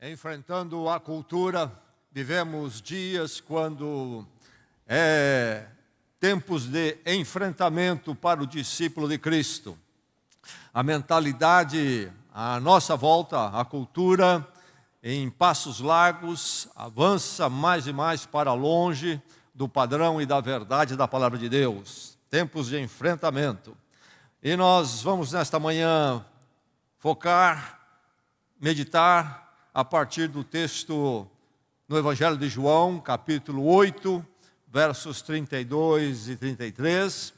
Enfrentando a cultura, vivemos dias quando tempos de enfrentamento para o discípulo de Cristo. A mentalidade à nossa volta, a cultura, em passos largos, avança mais e mais para longe do padrão e da verdade da palavra de Deus. Tempos de enfrentamento. E nós vamos nesta manhã focar, meditar a partir do texto no Evangelho de João, capítulo 8, versos 32 e 33,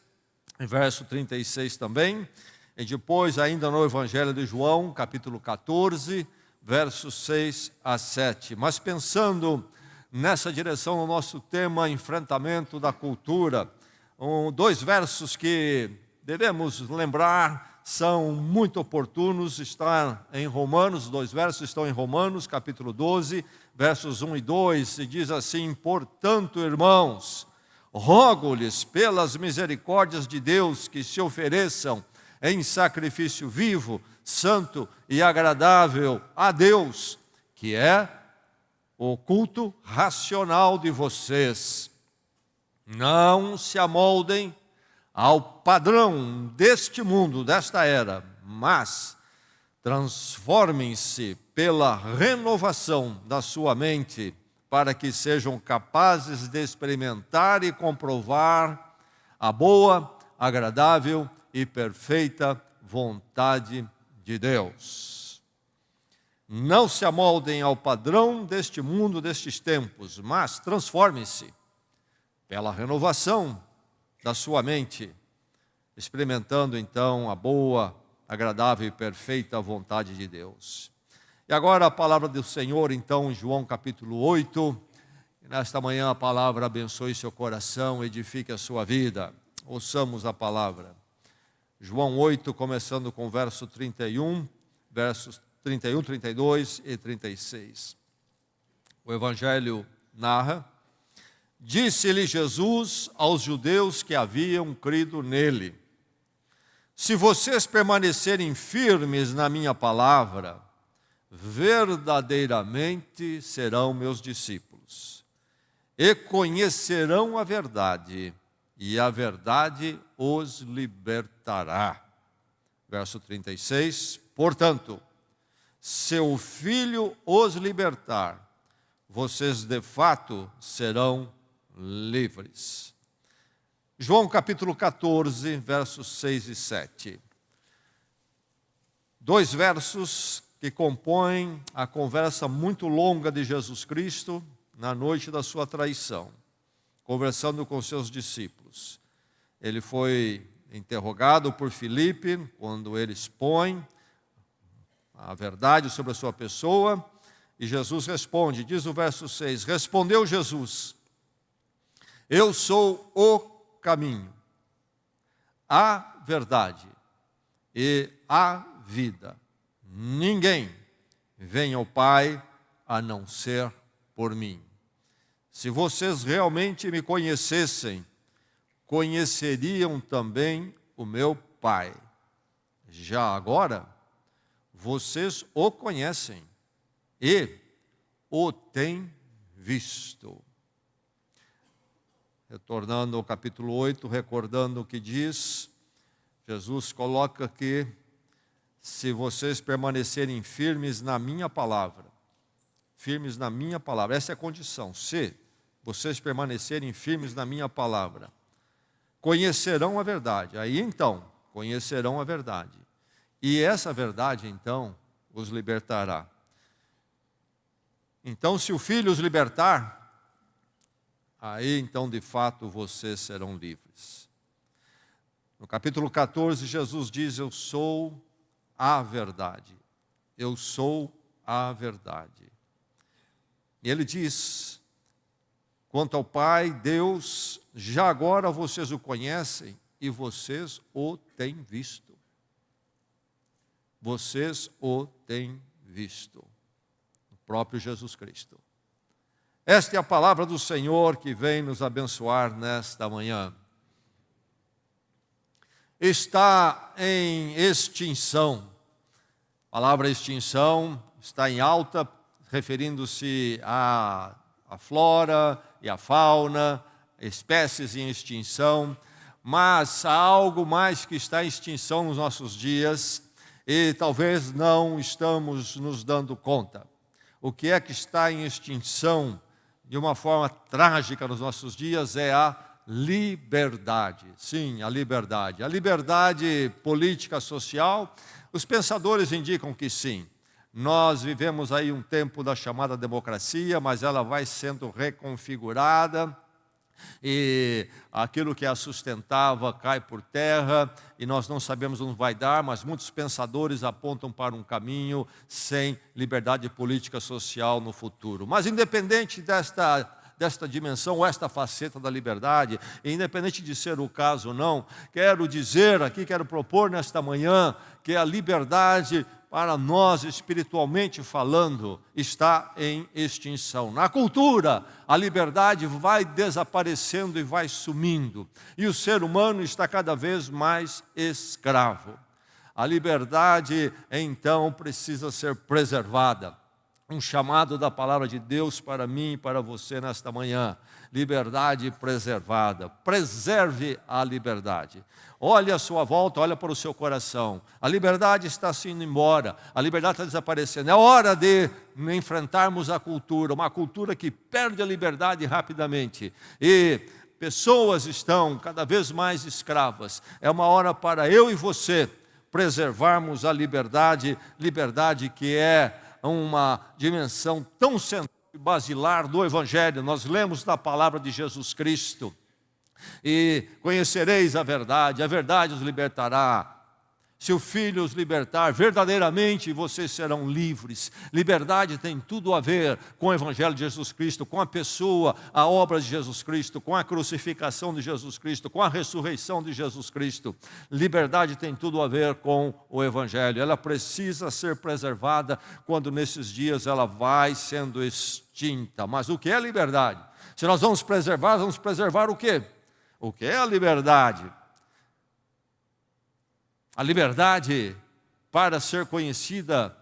e verso 36 também. E depois, ainda no Evangelho de João, capítulo 14, versos 6 a 7. Mas pensando nessa direção, no nosso tema, enfrentamento da cultura, dois versos que devemos lembrar são muito oportunos, está em Romanos, dois versos estão em Romanos, capítulo 12, versos 1 e 2, e diz assim: portanto, irmãos, rogo-lhes pelas misericórdias de Deus que se ofereçam em sacrifício vivo, santo e agradável a Deus, que é o culto racional de vocês. Não se amoldem ao padrão deste mundo, desta era, mas transformem-se pela renovação da sua mente, para que sejam capazes de experimentar e comprovar a boa, agradável e perfeita vontade de Deus. Não se amoldem ao padrão deste mundo, destes tempos, mas transformem-se pela renovação da sua mente, experimentando então a boa, agradável e perfeita vontade de Deus. E agora a palavra do Senhor, então, em João capítulo 8. Nesta manhã a palavra abençoe seu coração, edifique a sua vida. Ouçamos a palavra. João 8, começando com o verso 31, versos 31, 32 e 36. O Evangelho narra: disse-lhe Jesus aos judeus que haviam crido nele: se vocês permanecerem firmes na minha palavra, verdadeiramente serão meus discípulos, e conhecerão a verdade, e a verdade os libertará. Verso 36, portanto, se o Filho os libertar, vocês de fato serão livres. João capítulo 14, versos 6 e 7. Dois versos que compõem a conversa muito longa de Jesus Cristo na noite da sua traição, conversando com seus discípulos. Ele foi interrogado por Filipe, quando ele expõe a verdade sobre a sua pessoa, e Jesus responde, diz o verso 6, respondeu Jesus: eu sou o caminho, a verdade e a vida. Ninguém vem ao Pai a não ser por mim. Se vocês realmente me conhecessem, conheceriam também o meu Pai. Já agora, vocês o conhecem e o têm visto. Retornando ao capítulo 8, recordando o que diz, Jesus coloca que se vocês permanecerem firmes na minha palavra, essa é a condição, se vocês permanecerem firmes na minha palavra, conhecerão a verdade, aí então, conhecerão a verdade, e essa verdade então os libertará. Então, se o Filho os libertar, aí então de fato vocês serão livres. No capítulo 14, Jesus diz: eu sou a verdade. Eu sou a verdade. E ele diz: quanto ao Pai, Deus, já agora vocês o conhecem e vocês o têm visto. Vocês o têm visto. O próprio Jesus Cristo. Esta é a palavra do Senhor que vem nos abençoar nesta manhã. Está em extinção. A palavra extinção está em alta referindo-se à flora e à fauna, espécies em extinção, mas há algo mais que está em extinção nos nossos dias e talvez não estamos nos dando conta. O que é que está em extinção de uma forma trágica nos nossos dias é a liberdade. Sim, a liberdade. A liberdade política, social, os pensadores indicam que sim. Nós vivemos aí um tempo da chamada democracia, mas ela vai sendo reconfigurada e aquilo que a sustentava cai por terra e nós não sabemos onde vai dar, mas muitos pensadores apontam para um caminho sem liberdade política social no futuro. Mas independente desta dimensão ou esta faceta da liberdade, independente de ser o caso ou não, quero propor nesta manhã que a liberdade para nós, espiritualmente falando, está em extinção. Na cultura, a liberdade vai desaparecendo e vai sumindo. E o ser humano está cada vez mais escravo. A liberdade, então, precisa ser preservada. Um chamado da palavra de Deus para mim e para você nesta manhã. Liberdade preservada. Preserve a liberdade. Olhe à sua volta, olha para o seu coração. A liberdade está se indo embora, a liberdade está desaparecendo. É hora de enfrentarmos a cultura, uma cultura que perde a liberdade rapidamente. E pessoas estão cada vez mais escravas. É uma hora para eu e você preservarmos a liberdade, liberdade que é uma dimensão tão central e basilar do Evangelho. Nós lemos na palavra de Jesus Cristo. E conhecereis a verdade os libertará. Se o Filho os libertar, verdadeiramente vocês serão livres. Liberdade tem tudo a ver com o Evangelho de Jesus Cristo, com a pessoa, a obra de Jesus Cristo, com a crucificação de Jesus Cristo, com a ressurreição de Jesus Cristo. Liberdade tem tudo a ver com o Evangelho. Ela precisa ser preservada quando nesses dias ela vai sendo extinta. Mas o que é liberdade? Se nós vamos preservar o quê? O que é a liberdade? A liberdade, para ser conhecida,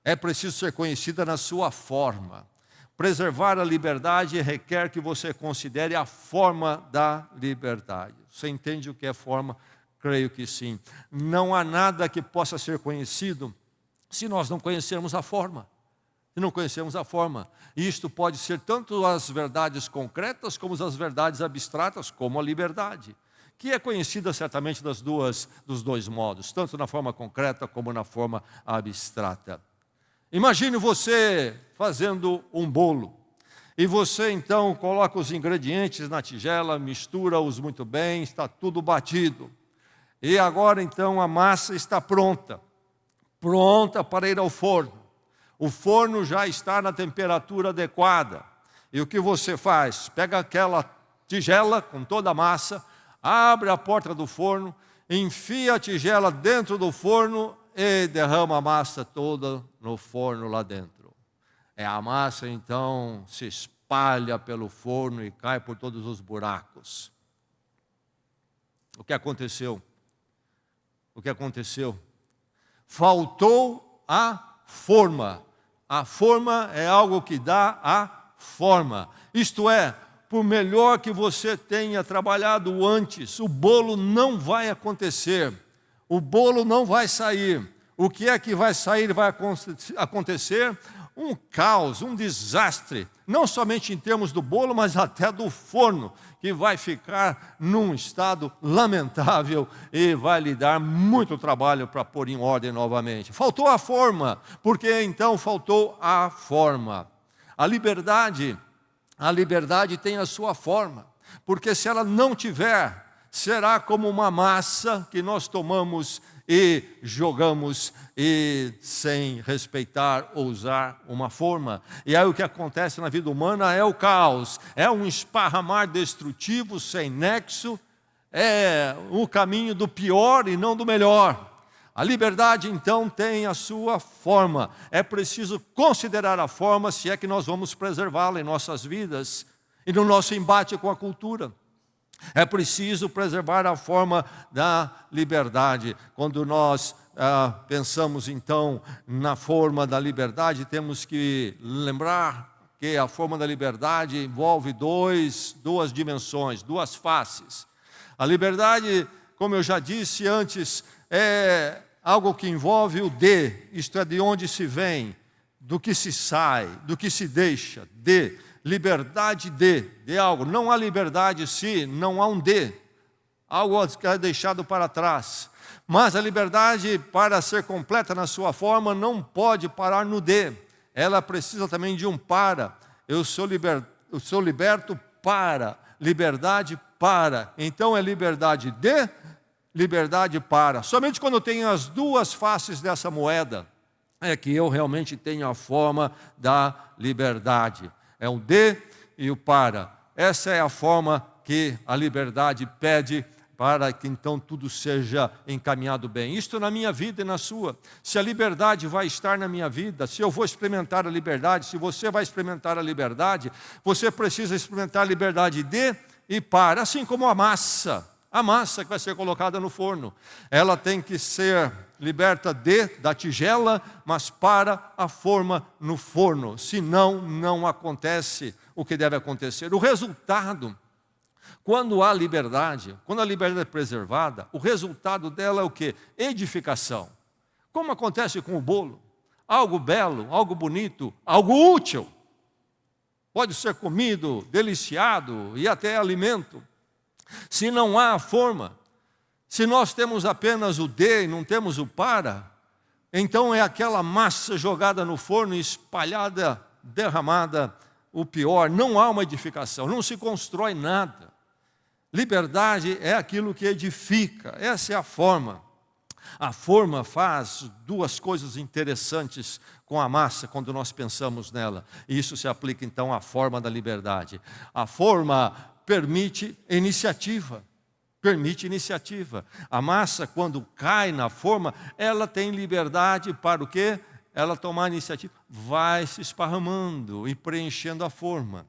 é preciso ser conhecida na sua forma. Preservar a liberdade requer que você considere a forma da liberdade. Você entende o que é forma? Creio que sim. Não há nada que possa ser conhecido se nós não conhecermos a forma. Se não conhecemos a forma. E isto pode ser tanto as verdades concretas como as verdades abstratas, como a liberdade, que é conhecida certamente dos dois modos, tanto na forma concreta como na forma abstrata. Imagine você fazendo um bolo, e você então coloca os ingredientes na tigela, mistura-os muito bem, está tudo batido. E agora então a massa está pronta para ir ao forno. O forno já está na temperatura adequada. E o que você faz? Pega aquela tigela com toda a massa, abre a porta do forno, enfia a tigela dentro do forno e derrama a massa toda no forno lá dentro. A massa então se espalha pelo forno e cai por todos os buracos. O que aconteceu? O que aconteceu? Faltou a forma. A forma é algo que dá a forma. Isto é, por melhor que você tenha trabalhado antes, o bolo não vai acontecer. O bolo não vai sair. O que é que vai sair, vai acontecer? Um caos, um desastre. Não somente em termos do bolo, mas até do forno, que vai ficar num estado lamentável e vai lhe dar muito trabalho para pôr em ordem novamente. Faltou a forma, porque então faltou a forma. A liberdade tem a sua forma, porque se ela não tiver, será como uma massa que nós tomamos e jogamos e sem respeitar ou usar uma forma. E aí o que acontece na vida humana é o caos, é um esparramar destrutivo, sem nexo, é o caminho do pior e não do melhor. A liberdade então tem a sua forma, é preciso considerar a forma se é que nós vamos preservá-la em nossas vidas e no nosso embate com a cultura. É preciso preservar a forma da liberdade. Quando nós pensamos então na forma da liberdade, temos que lembrar que a forma da liberdade envolve duas dimensões, duas faces. A liberdade, como eu já disse antes, é algo que envolve o isto é, de onde se vem, do que se sai, do que se deixa, liberdade de algo. Não há liberdade se não há um algo que é deixado para trás. Mas a liberdade, para ser completa na sua forma, não pode parar no ela precisa também de um para. Eu sou liberto para, liberdade para. Então é liberdade liberdade para. Somente quando eu tenho as duas faces dessa moeda, é que eu realmente tenho a forma da liberdade. É o e o para. Essa é a forma que a liberdade pede para que então tudo seja encaminhado bem. Isto na minha vida e na sua. Se a liberdade vai estar na minha vida, se eu vou experimentar a liberdade, se você vai experimentar a liberdade, você precisa experimentar a liberdade e para. Assim como a massa que vai ser colocada no forno. Ela tem que ser liberta da tigela, mas para a forma no forno. Senão, não acontece o que deve acontecer. O resultado, quando há liberdade, quando a liberdade é preservada, o resultado dela é o quê? Edificação. Como acontece com o bolo? Algo belo, algo bonito, algo útil. Pode ser comido, deliciado e até alimento. Se não há a forma, se nós temos apenas o e não temos o para, então é aquela massa jogada no forno, espalhada, derramada, o pior, não há uma edificação, não se constrói nada. Liberdade é aquilo que edifica, essa é a forma. A forma faz duas coisas interessantes com a massa quando nós pensamos nela. E isso se aplica então à forma da liberdade. A forma permite iniciativa. A massa, quando cai na forma, ela tem liberdade para o quê? Ela tomar iniciativa. Vai se esparramando e preenchendo a forma.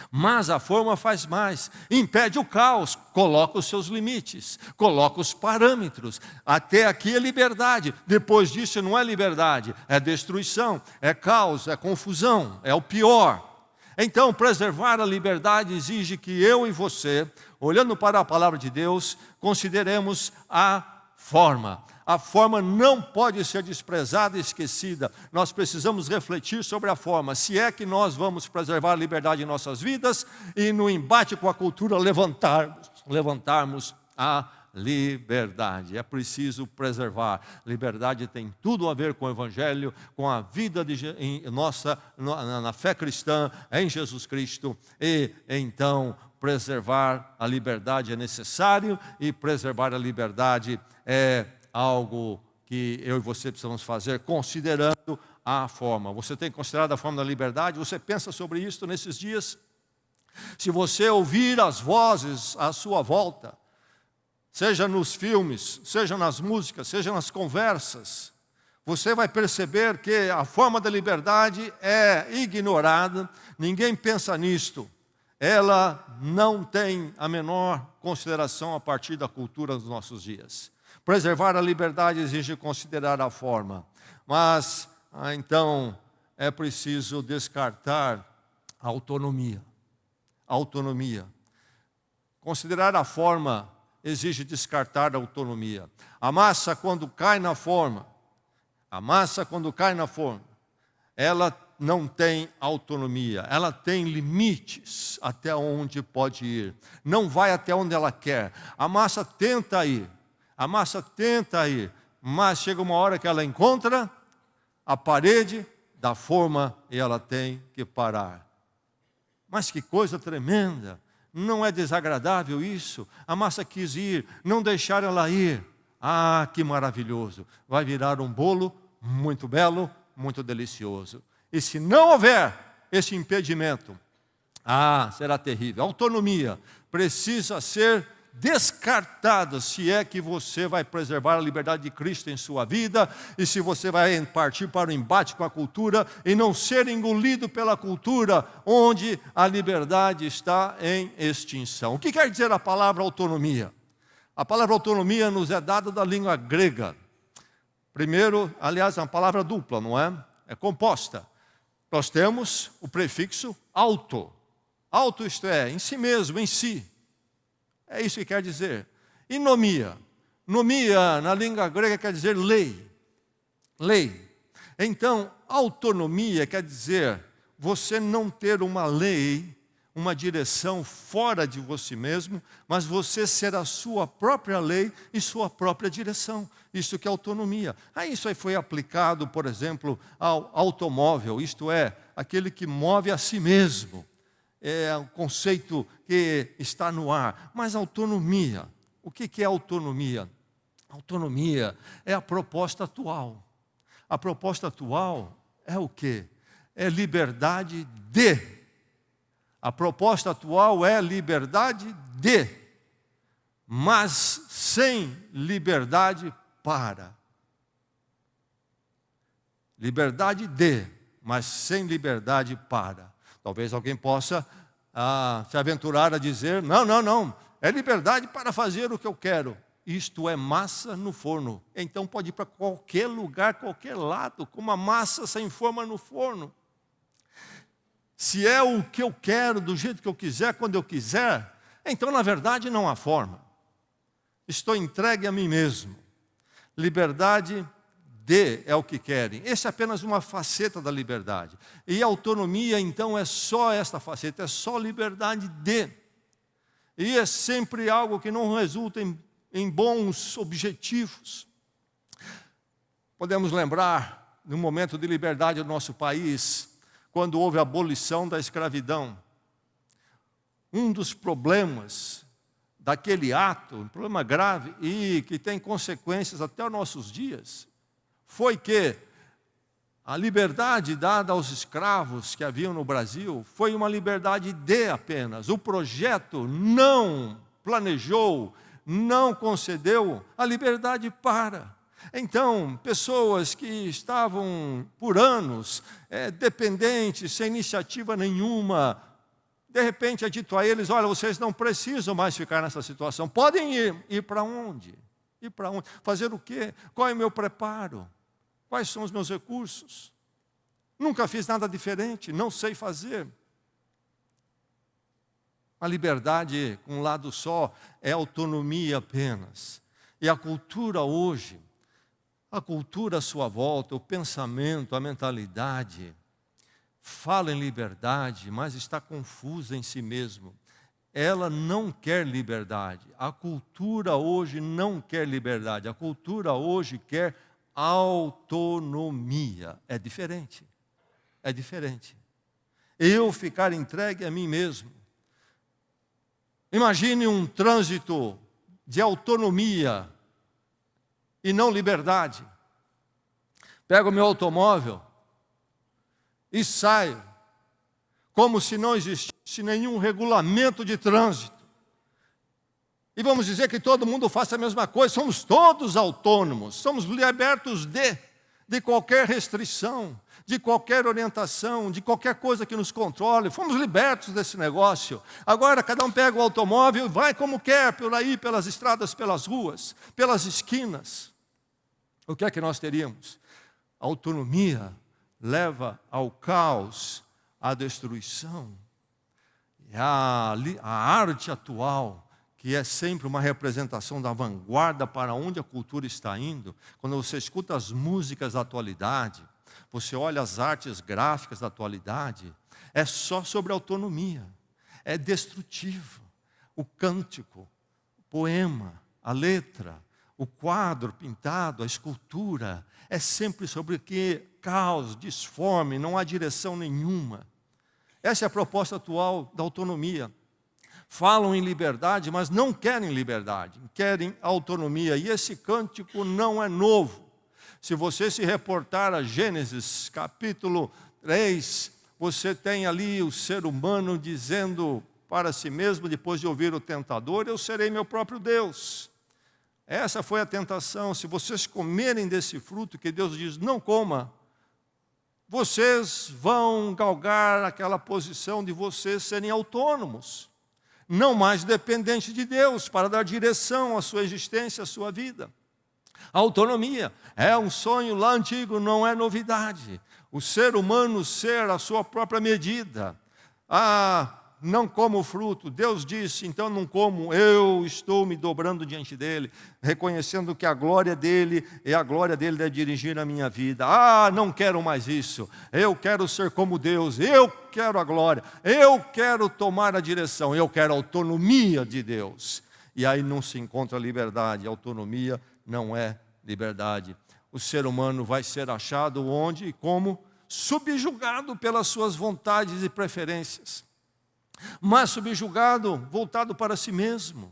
Mas a forma faz mais, impede o caos, coloca os seus limites, coloca os parâmetros. Até aqui é liberdade, depois disso não é liberdade, é destruição, é caos, é confusão, é o pior. Então, preservar a liberdade exige que eu e você, olhando para a palavra de Deus, consideremos a forma. A forma não pode ser desprezada e esquecida. Nós precisamos refletir sobre a forma. Se é que nós vamos preservar a liberdade em nossas vidas e no embate com a cultura levantarmos a liberdade. É preciso preservar. Liberdade tem tudo a ver com o Evangelho, com a vida nossa na fé cristã em Jesus Cristo. E então preservar a liberdade é necessário e preservar a liberdade é algo que eu e você precisamos fazer considerando a forma. Você tem considerado a forma da liberdade? Você pensa sobre isso nesses dias? Se você ouvir as vozes à sua volta, seja nos filmes, seja nas músicas, seja nas conversas, você vai perceber que a forma da liberdade é ignorada, ninguém pensa nisto. Ela não tem a menor consideração a partir da cultura dos nossos dias. Preservar a liberdade exige considerar a forma, mas então é preciso descartar a autonomia. Considerar a forma exige descartar a autonomia. A massa quando cai na forma, ela não tem autonomia, ela tem limites até onde pode ir, não vai até onde ela quer. A massa tenta ir, mas chega uma hora que ela encontra a parede da forma e ela tem que parar. Mas que coisa tremenda! Não é desagradável isso? A massa quis ir, não deixaram ela ir. Ah, que maravilhoso! Vai virar um bolo muito belo, muito delicioso. E se não houver esse impedimento, será terrível. A autonomia precisa ser descartadas se é que você vai preservar a liberdade de Cristo em sua vida e se você vai partir para o embate com a cultura e não ser engolido pela cultura onde a liberdade está em extinção. O que quer dizer a palavra autonomia? A palavra autonomia nos é dada da língua grega. Primeiro, aliás, é uma palavra dupla, não é? É composta. Nós temos o prefixo auto. Auto, isto é, em si mesmo, em si. É isso que quer dizer. E nomia. Nomia, na língua grega, quer dizer lei. Lei. Então, autonomia quer dizer você não ter uma lei, uma direção fora de você mesmo, mas você ser a sua própria lei e sua própria direção. Isso que é autonomia. Isso aí foi aplicado, por exemplo, ao automóvel, isto é, aquele que move a si mesmo. É um conceito que está no ar. Mas autonomia, o que é autonomia? Autonomia é a proposta atual. A proposta atual é o quê? É liberdade de. A proposta atual é liberdade de, mas sem liberdade para. Liberdade de, mas sem liberdade para. Talvez alguém possa se aventurar a dizer, não, é liberdade para fazer o que eu quero. Isto é massa no forno. Então pode ir para qualquer lugar, qualquer lado, com uma massa sem forma no forno. Se é o que eu quero, do jeito que eu quiser, quando eu quiser, então na verdade não há forma. Estou entregue a mim mesmo. Liberdade de é o que querem. Essa é apenas uma faceta da liberdade. E a autonomia, então, é só esta faceta, é só liberdade de. E é sempre algo que não resulta em bons objetivos. Podemos lembrar, no momento de liberdade do nosso país, quando houve a abolição da escravidão. Um dos problemas daquele ato, um problema grave e que tem consequências até os nossos dias, foi que a liberdade dada aos escravos que haviam no Brasil foi uma liberdade de apenas. O projeto não planejou, não concedeu a liberdade para. Então, pessoas que estavam por anos dependentes, sem iniciativa nenhuma, de repente é dito a eles, olha, vocês não precisam mais ficar nessa situação. Podem ir. Ir para onde? Ir para onde? Fazer o quê? Qual é o meu preparo? Quais são os meus recursos? Nunca fiz nada diferente, não sei fazer. A liberdade, com um lado só, é autonomia apenas. E a cultura hoje, a cultura à sua volta, o pensamento, a mentalidade, fala em liberdade, mas está confusa em si mesmo. Ela não quer liberdade. A cultura hoje não quer liberdade. A cultura hoje quer autonomia. É diferente. É diferente. Eu ficar entregue a mim mesmo. Imagine um trânsito de autonomia e não liberdade. Pego o meu automóvel e saio, como se não existisse nenhum regulamento de trânsito. E vamos dizer que todo mundo faça a mesma coisa, somos todos autônomos, somos libertos de qualquer restrição, de qualquer orientação, de qualquer coisa que nos controle, fomos libertos desse negócio. Agora cada um pega o automóvel e vai como quer, por aí, pelas estradas, pelas ruas, pelas esquinas. O que é que nós teríamos? A autonomia leva ao caos, à destruição. E a arte atual, que é sempre uma representação da vanguarda para onde a cultura está indo, quando você escuta as músicas da atualidade, você olha as artes gráficas da atualidade, é só sobre autonomia, é destrutivo. O cântico, o poema, a letra, o quadro pintado, a escultura, é sempre sobre o que caos, disforme, não há direção nenhuma. Essa é a proposta atual da autonomia. Falam em liberdade, mas não querem liberdade, querem autonomia. E esse cântico não é novo. Se você se reportar a Gênesis, capítulo 3, você tem ali o ser humano dizendo para si mesmo, depois de ouvir o tentador, eu serei meu próprio Deus. Essa foi a tentação. Se vocês comerem desse fruto que Deus diz, não coma, vocês vão galgar aquela posição de vocês serem autônomos, não mais dependentes de Deus, para dar direção à sua existência, à sua vida. A autonomia é um sonho lá antigo, não é novidade. O ser humano ser a sua própria medida. Não como o fruto. Deus disse, então não como, eu estou me dobrando diante dele, reconhecendo que a glória dele é a glória dele de dirigir a minha vida. Não quero mais isso. Eu quero ser como Deus, eu quero a glória, eu quero tomar a direção, eu quero a autonomia de Deus. E aí não se encontra liberdade, autonomia não é liberdade. O ser humano vai ser achado onde e como? Subjugado pelas suas vontades e preferências. Mas subjugado, voltado para si mesmo.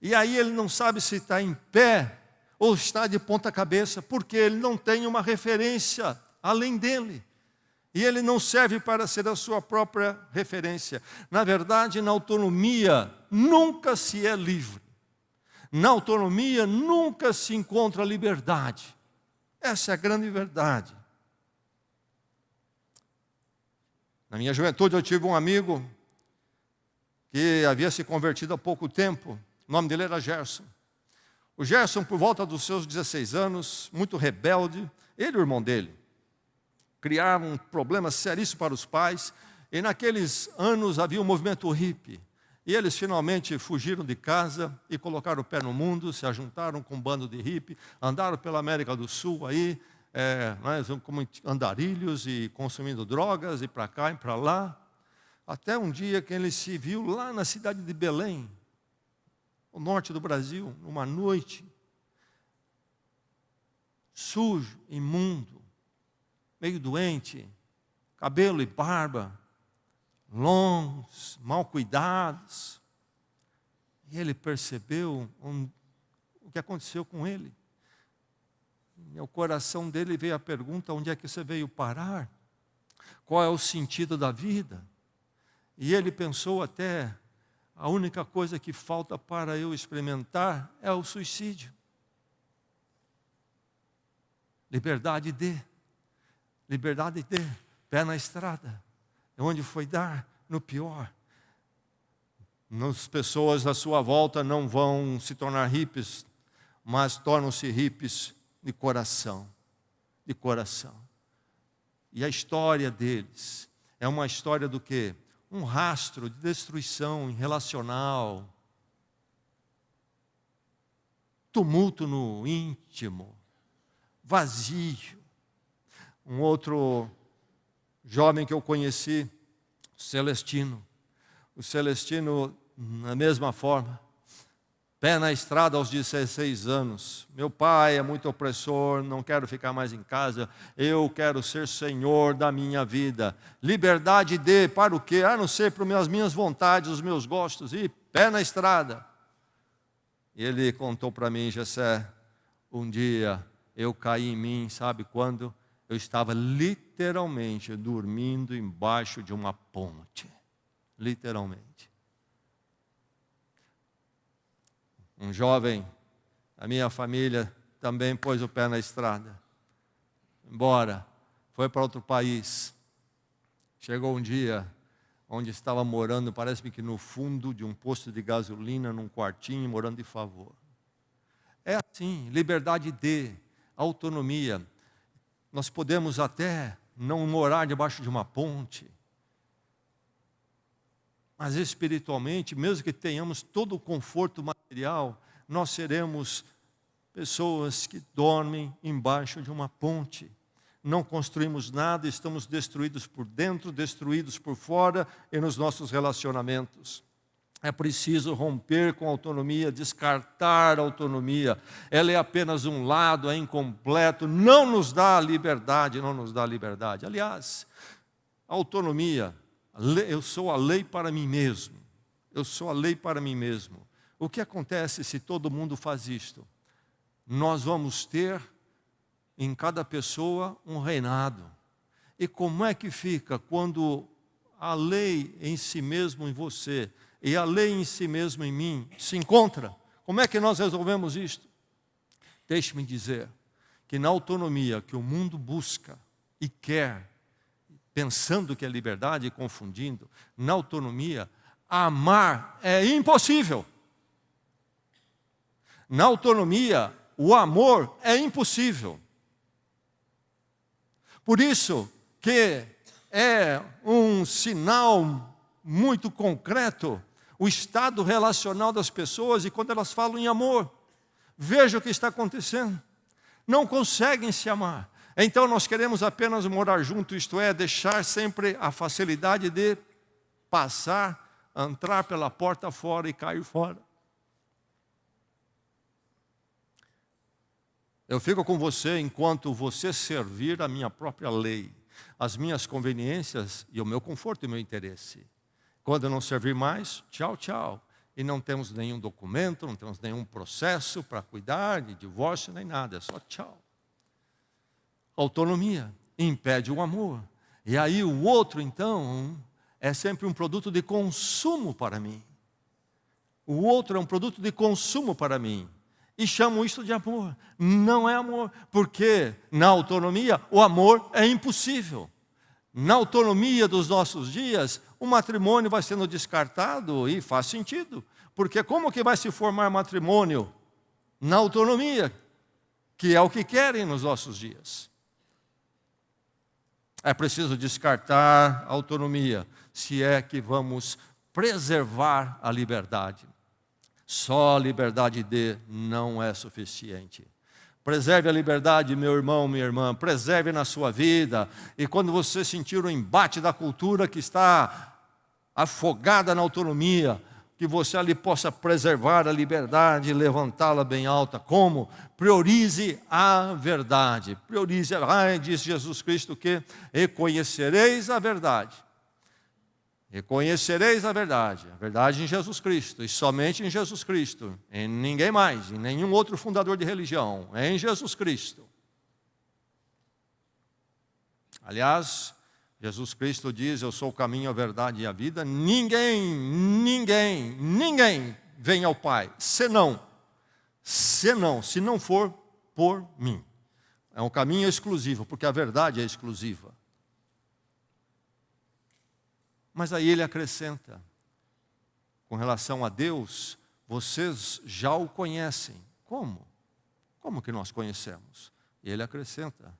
E aí ele não sabe se está em pé ou está de ponta cabeça, porque ele não tem uma referência além dele. E ele não serve para ser a sua própria referência. Na verdade, na autonomia nunca se é livre. Na autonomia nunca se encontra liberdade. Essa é a grande verdade. Na minha juventude eu tive um amigo que havia se convertido há pouco tempo. O nome dele era Gerson. O Gerson, por volta dos seus 16 anos, muito rebelde, ele e o irmão dele, criaram um problema seríssimo para os pais, e naqueles anos havia um movimento hippie, e eles finalmente fugiram de casa e colocaram o pé no mundo, se ajuntaram com um bando de hippie, andaram pela América do Sul aí, como andarilhos e consumindo drogas, e para cá e para lá, até um dia que ele se viu lá na cidade de Belém, no norte do Brasil, numa noite, sujo, imundo, meio doente, cabelo e barba longos, mal cuidados. E ele percebeu o que aconteceu com ele. No coração dele veio a pergunta, onde é que você veio parar? Qual é o sentido da vida? E ele pensou até, a única coisa que falta para eu experimentar é o suicídio. Liberdade de, pé na estrada. Onde foi dar? No pior. As pessoas à sua volta não vão se tornar hippies, mas tornam-se hippies de coração. De coração. E a história deles é uma história do quê? Um rastro de destruição relacional, tumulto no íntimo, vazio. Um outro jovem que eu conheci, Celestino. O Celestino, na mesma forma, pé na estrada aos 16 anos. Meu pai é muito opressor, não quero ficar mais em casa, eu quero ser senhor da minha vida. Liberdade para o quê? A não ser para as minhas vontades, os meus gostos, e pé na estrada. E ele contou para mim, Gessé, um dia eu caí em mim, sabe quando? Eu estava literalmente dormindo embaixo de uma ponte. Literalmente. Um jovem, a minha família também pôs o pé na estrada. Embora, foi para outro país. Chegou um dia onde estava morando, parece-me que no fundo de um posto de gasolina, num quartinho, morando de favor. É assim, liberdade de, autonomia. Nós podemos até não morar debaixo de uma ponte, mas espiritualmente, mesmo que tenhamos todo o conforto material, nós seremos pessoas que dormem embaixo de uma ponte. Não construímos nada, estamos destruídos por dentro, destruídos por fora e nos nossos relacionamentos. É preciso romper com a autonomia, descartar a autonomia. Ela é apenas um lado, é incompleto, não nos dá liberdade, não nos dá liberdade. Aliás, a autonomia, eu sou a lei para mim mesmo. Eu sou a lei para mim mesmo. O que acontece se todo mundo faz isto? Nós vamos ter em cada pessoa um reinado. E como é que fica quando a lei em si mesmo, em você, e a lei em si mesmo em mim se encontra. Como é que nós resolvemos isto? Deixe-me dizer que na autonomia que o mundo busca e quer, pensando que é liberdade e confundindo, na autonomia, amar é impossível. Na autonomia, o amor é impossível. Por isso que é um sinal muito concreto o estado relacional das pessoas e quando elas falam em amor. Veja o que está acontecendo. Não conseguem se amar. Então nós queremos apenas morar junto, isto é, deixar sempre a facilidade de passar, entrar pela porta fora e cair fora. Eu fico com você enquanto você servir a minha própria lei, as minhas conveniências e o meu conforto e o meu interesse. Quando eu não servir mais, tchau, tchau. E não temos nenhum documento, não temos nenhum processo para cuidar de divórcio nem nada, é só tchau. Autonomia impede o amor. E aí o outro, então, é sempre um produto de consumo para mim. O outro é um produto de consumo para mim. E chamam isso de amor. Não é amor, porque na autonomia o amor é impossível. Na autonomia dos nossos dias, o matrimônio vai sendo descartado e faz sentido. Porque como que vai se formar matrimônio? Na autonomia, que é o que querem nos nossos dias. É preciso descartar a autonomia, se é que vamos preservar a liberdade. Só a liberdade não é suficiente. Preserve a liberdade, meu irmão, minha irmã, preserve na sua vida. E quando você sentir o embate da cultura que está afogada na autonomia, que você ali possa preservar a liberdade e levantá-la bem alta. Como? Priorize a verdade. Priorize, diz Jesus Cristo que reconhecereis a verdade. Reconhecereis a verdade em Jesus Cristo, e somente em Jesus Cristo, em ninguém mais, em nenhum outro fundador de religião, é em Jesus Cristo. Aliás, Jesus Cristo diz, eu sou o caminho, a verdade e a vida, ninguém vem ao Pai, se não for por mim. É um caminho exclusivo, porque a verdade é exclusiva. Mas aí ele acrescenta, com relação a Deus, vocês já o conhecem. Como? Como que nós conhecemos? E ele acrescenta,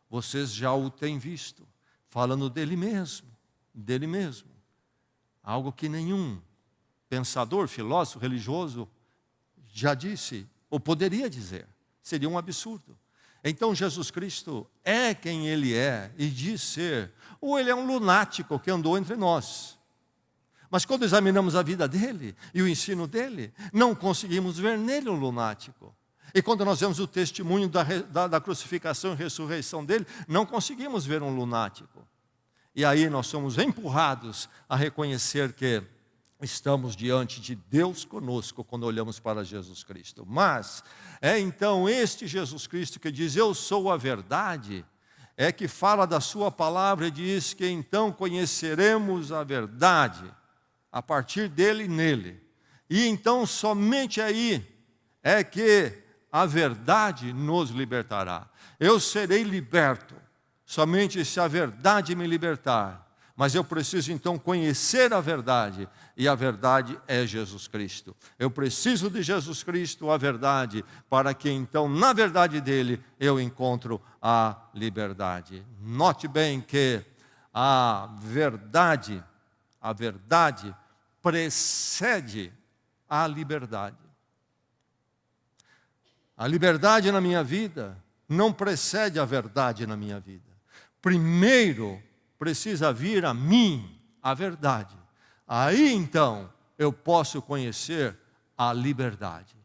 vocês já o têm visto, falando dele mesmo. Algo que nenhum pensador, filósofo, religioso já disse, ou poderia dizer. Seria um absurdo. Então Jesus Cristo é quem Ele é e diz ser, ou Ele é um lunático que andou entre nós. Mas quando examinamos a vida dele e o ensino dele, não conseguimos ver nele um lunático. E quando nós vemos o testemunho da crucificação e ressurreição dele, não conseguimos ver um lunático. E aí nós somos empurrados a reconhecer que estamos diante de Deus conosco quando olhamos para Jesus Cristo. Mas é então este Jesus Cristo que diz, eu sou a verdade, é que fala da sua palavra e diz que então conheceremos a verdade a partir dele e nele. E então somente aí é que a verdade nos libertará. Eu serei liberto somente se a verdade me libertar. Mas eu preciso então conhecer a verdade, e a verdade é Jesus Cristo. Eu preciso de Jesus Cristo, a verdade, para que então na verdade dele eu encontro a liberdade. Note bem que a verdade precede a liberdade. A liberdade na minha vida não precede a verdade na minha vida. Primeiro precisa vir a mim a verdade. Aí então eu posso conhecer a liberdade.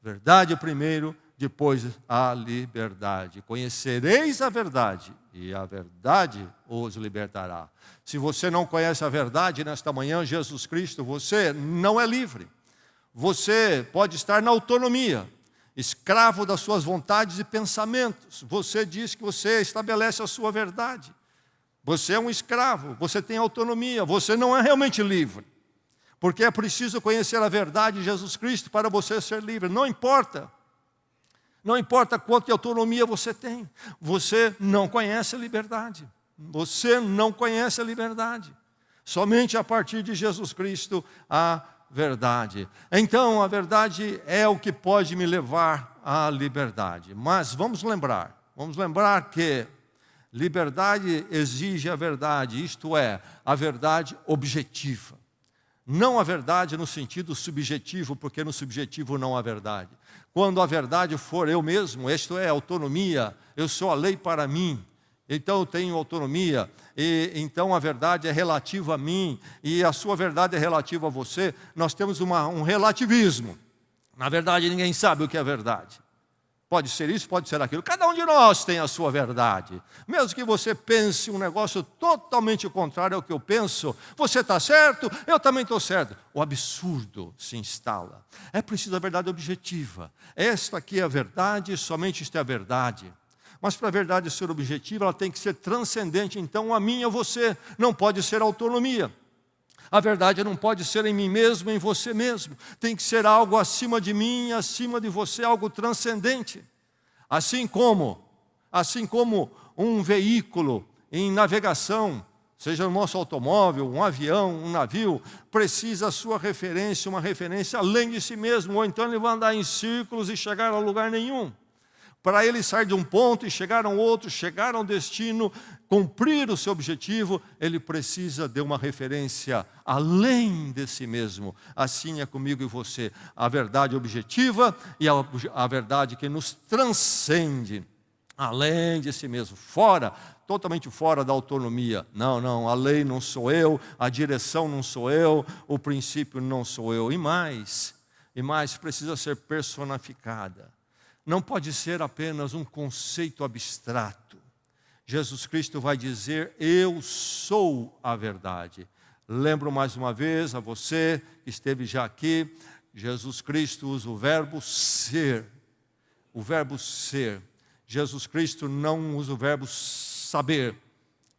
Verdade primeiro, depois a liberdade. Conhecereis a verdade e a verdade os libertará. Se você não conhece a verdade nesta manhã, Jesus Cristo, você não é livre. Você pode estar na autonomia, escravo das suas vontades e pensamentos. Você diz que você estabelece a sua verdade. Você é um escravo, você tem autonomia, você não é realmente livre. Porque é preciso conhecer a verdade de Jesus Cristo para você ser livre. Não importa. Não importa quanto de autonomia você tem. Você não conhece a liberdade. Você não conhece a liberdade. Somente a partir de Jesus Cristo a verdade. Então, a verdade é o que pode me levar à liberdade. Mas vamos lembrar que liberdade exige a verdade, isto é, a verdade objetiva. Não a verdade no sentido subjetivo, porque no subjetivo não há verdade. Quando a verdade for eu mesmo, isto é, autonomia, eu sou a lei para mim, então eu tenho autonomia, e então a verdade é relativa a mim, e a sua verdade é relativa a você, nós temos um relativismo. Na verdade, ninguém sabe o que é verdade. Pode ser isso, pode ser aquilo. Cada um de nós tem a sua verdade. Mesmo que você pense um negócio totalmente contrário ao que eu penso, você está certo, eu também estou certo. O absurdo se instala. É preciso a verdade objetiva. Esta aqui é a verdade, somente isto é a verdade. Mas para a verdade ser objetiva, ela tem que ser transcendente. Então, a mim e a você não pode ser autonomia. A verdade não pode ser em mim mesmo, em você mesmo. Tem que ser algo acima de mim, acima de você, algo transcendente. Assim como um veículo em navegação, seja o nosso automóvel, um avião, um navio, precisa a sua referência, uma referência além de si mesmo, ou então ele vai andar em círculos e chegar a lugar nenhum. Para ele sair de um ponto e chegar a um outro, chegar a um destino, cumprir o seu objetivo, ele precisa de uma referência além de si mesmo. Assim é comigo e você. A verdade objetiva e a verdade que nos transcende, além de si mesmo, totalmente fora da autonomia. Não, a lei não sou eu, a direção não sou eu, o princípio não sou eu. E mais precisa ser personificada. Não pode ser apenas um conceito abstrato. Jesus Cristo vai dizer, eu sou a verdade. Lembro mais uma vez a você que esteve já aqui, Jesus Cristo usa o verbo ser. O verbo ser. Jesus Cristo não usa o verbo saber.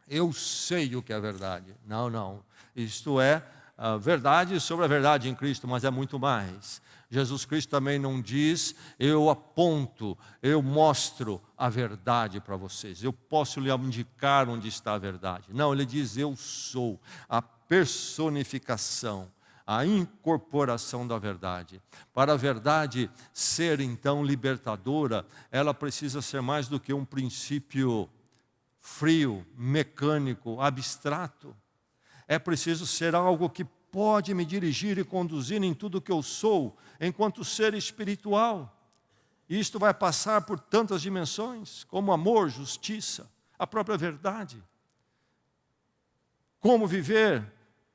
Eu sei o que é verdade. Não. Isto é a verdade sobre a verdade em Cristo, mas é muito mais. Jesus Cristo também não diz, eu aponto, eu mostro a verdade para vocês. Eu posso lhe indicar onde está a verdade. Não, ele diz, eu sou a personificação, a incorporação da verdade. Para a verdade ser, então, libertadora, ela precisa ser mais do que um princípio frio, mecânico, abstrato. É preciso ser algo que pode me dirigir e conduzir em tudo que eu sou, enquanto ser espiritual. E isto vai passar por tantas dimensões, como amor, justiça, a própria verdade. Como viver,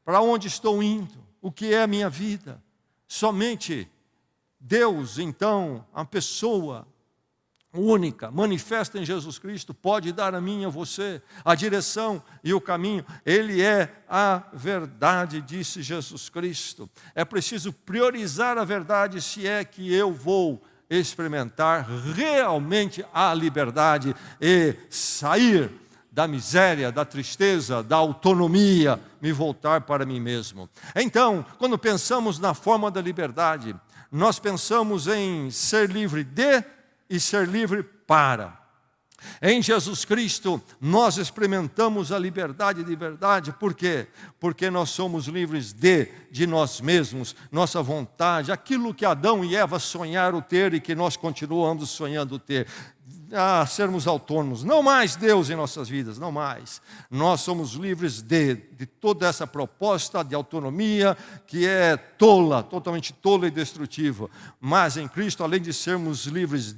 para onde estou indo, o que é a minha vida. Somente Deus, então, a pessoa única, manifesta em Jesus Cristo, pode dar a mim e a você a direção e o caminho. Ele é a verdade, disse Jesus Cristo. É preciso priorizar a verdade se é que eu vou experimentar realmente a liberdade e sair da miséria, da tristeza, da autonomia, me voltar para mim mesmo. Então, quando pensamos na forma da liberdade, nós pensamos em ser livre de e ser livre para. Em Jesus Cristo, nós experimentamos a liberdade de verdade. Por quê? Porque nós somos livres de nós mesmos, nossa vontade, aquilo que Adão e Eva sonharam ter e que nós continuamos sonhando ter. Sermos autônomos, não mais Deus em nossas vidas, não mais. Nós somos livres de toda essa proposta de autonomia que é tola, totalmente tola e destrutiva. Mas em Cristo, além de sermos livres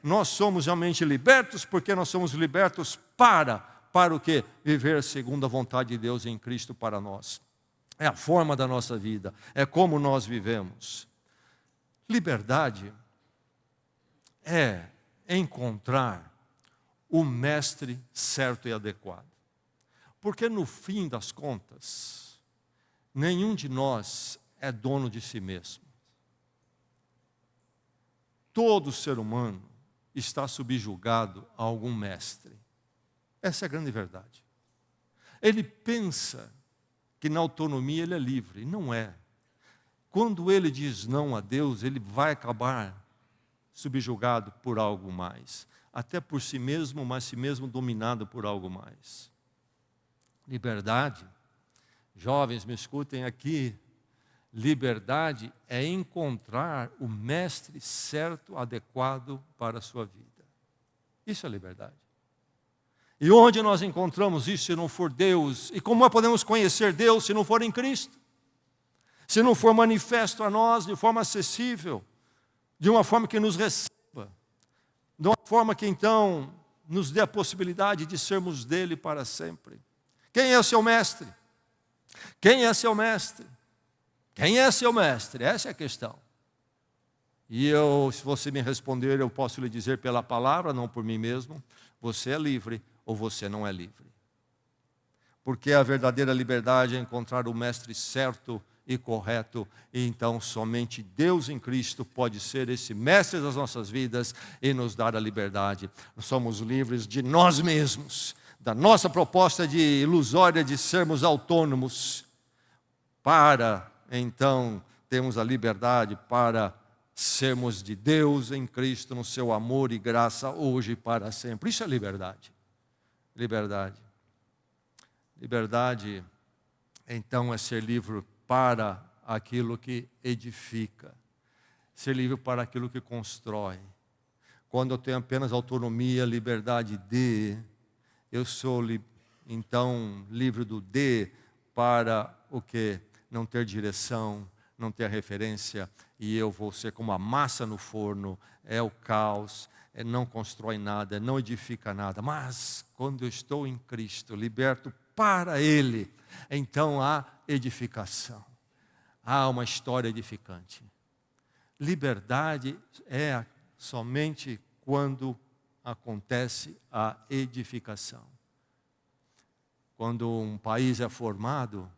nós somos realmente libertos, porque nós somos libertos para o quê? Viver segundo a vontade de Deus em Cristo para nós. É a forma da nossa vida, é como nós vivemos. Liberdade é encontrar o mestre certo e adequado. Porque no fim das contas, nenhum de nós é dono de si mesmo. Todo ser humano está subjugado a algum mestre. Essa é a grande verdade. Ele pensa que na autonomia ele é livre. Não é. quando ele diz não a Deus, ele vai acabar subjugado por algo mais. Até por si mesmo, mas si mesmo dominado por algo mais. Liberdade, jovens, me escutem aqui. Liberdade é encontrar o mestre certo, adequado para a sua vida. Isso é liberdade. E onde nós encontramos isso se não for Deus? E como nós podemos conhecer Deus se não for em Cristo? Se não for manifesto a nós de forma acessível, de uma forma que nos receba, de uma forma que então nos dê a possibilidade de sermos dele para sempre. Quem é o seu mestre? Quem é seu mestre? Quem é seu mestre? Essa é a questão. E se você me responder, eu posso lhe dizer pela palavra, não por mim mesmo, você é livre ou você não é livre. Porque a verdadeira liberdade é encontrar o mestre certo e correto, e então somente Deus em Cristo pode ser esse mestre das nossas vidas e nos dar a liberdade. Nós somos livres de nós mesmos, da nossa proposta de ilusória de sermos autônomos, para então termos a liberdade para sermos de Deus em Cristo, no seu amor e graça, hoje e para sempre. Isso é liberdade. Liberdade. Liberdade, então, é ser livre para aquilo que edifica, ser livre para aquilo que constrói. Quando eu tenho apenas autonomia, liberdade de, eu sou então livre do de para o que? Não ter direção, não ter referência, e eu vou ser como a massa no forno, é o caos, não constrói nada, não edifica nada. Mas quando eu estou em Cristo, liberto para Ele, então há edificação, há uma história edificante. Liberdade é somente quando acontece a edificação. Quando um país é formado,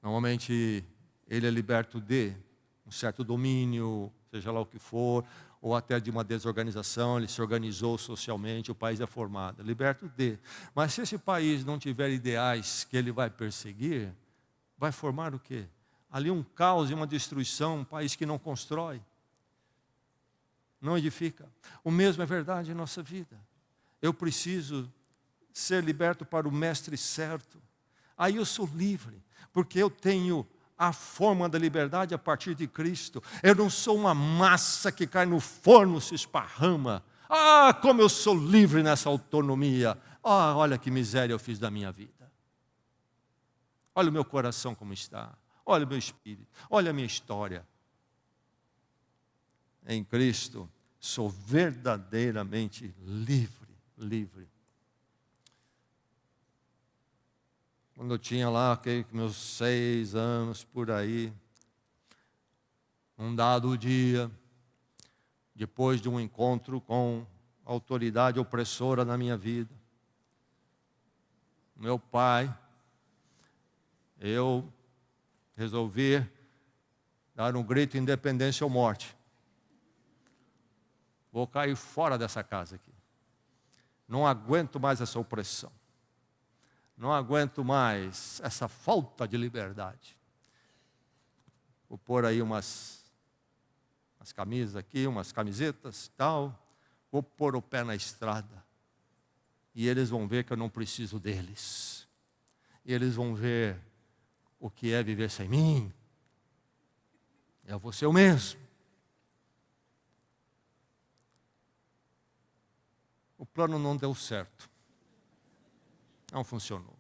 normalmente ele é liberto de um certo domínio, seja lá o que for, ou até de uma desorganização, ele se organizou socialmente, o país é formado, liberto de. Mas se esse país não tiver ideais que ele vai perseguir, vai formar o quê? Ali um caos e uma destruição, um país que não constrói, não edifica. O mesmo é verdade em nossa vida. Eu preciso ser liberto para o mestre certo. Aí eu sou livre, porque eu tenho a forma da liberdade a partir de Cristo. Eu não sou uma massa que cai no forno, se esparrama. Ah, como eu sou livre nessa autonomia. Ah, olha que miséria eu fiz da minha vida. Olha o meu coração como está. Olha o meu espírito. Olha a minha história. Em Cristo, sou verdadeiramente livre, livre. Quando eu tinha lá meus 6 anos, por aí, um dado dia, depois de um encontro com autoridade opressora na minha vida, meu pai, eu resolvi dar um grito: independência ou morte. Vou cair fora dessa casa aqui. Não aguento mais essa opressão. Não aguento mais essa falta de liberdade. Vou pôr aí umas camisas aqui, umas camisetas e tal. Vou pôr o pé na estrada. E eles vão ver que eu não preciso deles. E eles vão ver o que é viver sem mim. Eu vou ser eu mesmo. O plano não deu certo. Não funcionou.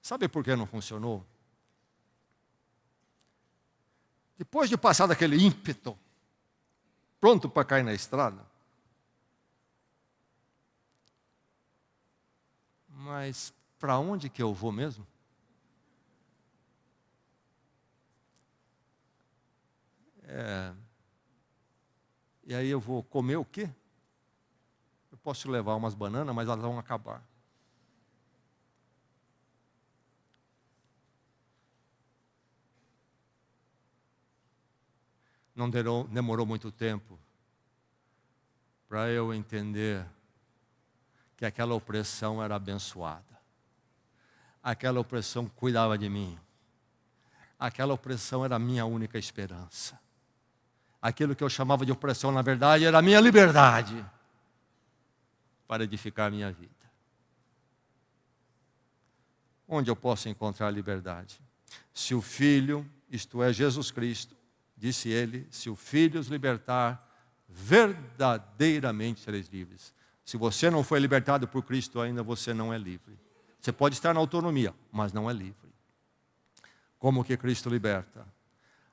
Sabe por que não funcionou? Depois de passar daquele ímpeto, pronto para cair na estrada, mas para onde que eu vou mesmo? E aí eu vou comer o quê? Eu posso levar umas bananas, mas elas vão acabar. Não demorou muito tempo para eu entender que aquela opressão era abençoada. Aquela opressão cuidava de mim. aquela opressão era a minha única esperança. Aquilo que eu chamava de opressão, na verdade, era a minha liberdade para edificar a minha vida. Onde eu posso encontrar liberdade? Se o Filho, isto é, Jesus Cristo, disse ele, se o Filho os libertar, verdadeiramente sereis livres. Se você não foi libertado por Cristo ainda, você não é livre. Você pode estar na autonomia, mas não é livre. Como que Cristo liberta?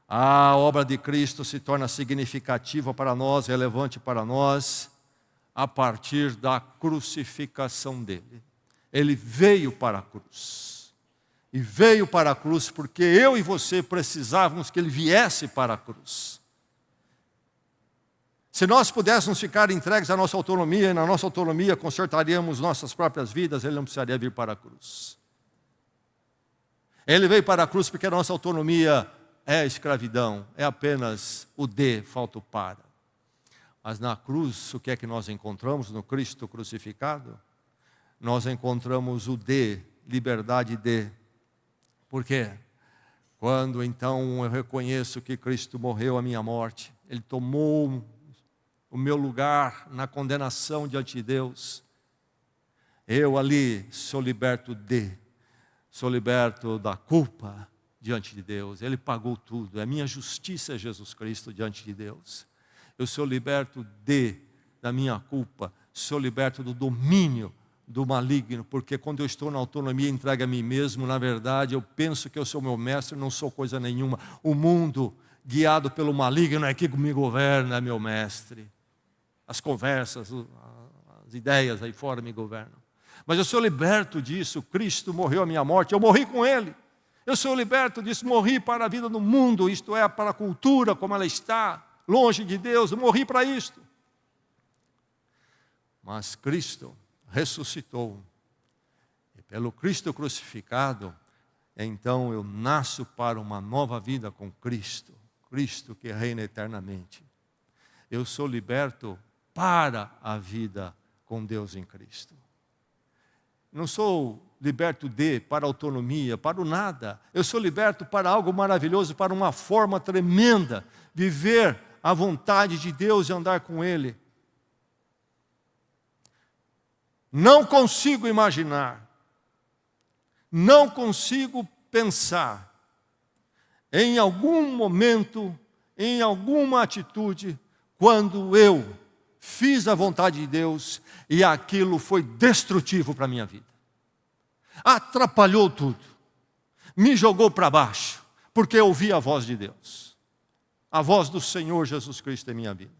A obra de Cristo se torna significativa para nós, relevante para nós, a partir da crucificação dele. Ele veio para a cruz. E veio para a cruz porque eu e você precisávamos que ele viesse para a cruz. Se nós pudéssemos ficar entregues à nossa autonomia, e na nossa autonomia consertaríamos nossas próprias vidas, ele não precisaria vir para a cruz. Ele veio para a cruz porque a nossa autonomia é escravidão, é apenas o de, falta o para. Mas na cruz, o que é que nós encontramos no Cristo crucificado? Nós encontramos o de, liberdade de. Por quê? Quando então eu reconheço que Cristo morreu a minha morte, ele tomou o meu lugar na condenação diante de Deus, eu ali sou liberto sou liberto da culpa diante de Deus. Ele pagou tudo, a minha justiça é Jesus Cristo diante de Deus. Eu sou liberto da minha culpa, sou liberto do domínio do maligno, porque quando eu estou na autonomia entregue a mim mesmo, na verdade eu penso que eu sou meu mestre, não sou coisa nenhuma. O mundo guiado pelo maligno é que me governa, é meu mestre. As conversas, as ideias aí fora me governam. Mas eu sou liberto disso, Cristo morreu a minha morte, eu morri com Ele. Eu sou liberto disso, morri para a vida no mundo, isto é, para a cultura como ela está, longe de Deus, eu morri para isto. Mas Cristo ressuscitou, e pelo Cristo crucificado, então eu nasço para uma nova vida com Cristo, Cristo que reina eternamente. Eu sou liberto para a vida com Deus em Cristo. Não sou liberto para a autonomia, para o nada. Eu sou liberto para algo maravilhoso, para uma forma tremenda, viver a vontade de Deus e andar com Ele. Não consigo imaginar, não consigo pensar em algum momento, em alguma atitude, quando eu fiz a vontade de Deus e aquilo foi destrutivo para a minha vida. Atrapalhou tudo, me jogou para baixo, porque eu ouvi a voz de Deus, a voz do Senhor Jesus Cristo em minha vida.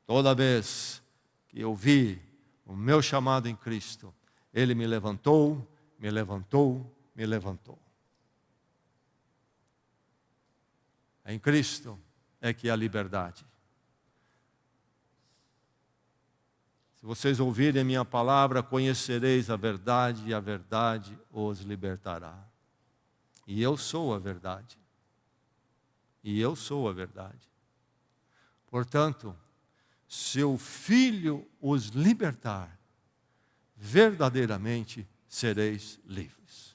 Toda vez que eu vi o meu chamado em Cristo, Ele me levantou, me levantou, me levantou. Em Cristo é que há liberdade. Se vocês ouvirem a minha palavra, conhecereis a verdade e a verdade os libertará. E eu sou a verdade. E eu sou a verdade. Portanto, se o Filho os libertar, verdadeiramente sereis livres.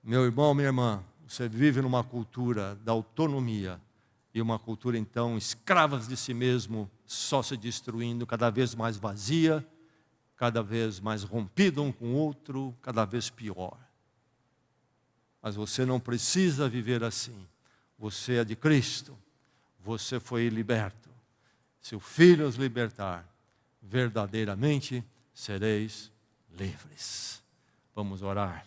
Meu irmão, minha irmã, você vive numa cultura da autonomia e uma cultura então escravas de si mesmo, só se destruindo, cada vez mais vazia, cada vez mais rompido um com o outro, cada vez pior. Mas você não precisa viver assim. Você é de Cristo, você foi liberto. Se o Filho os libertar, verdadeiramente sereis livres. Vamos orar.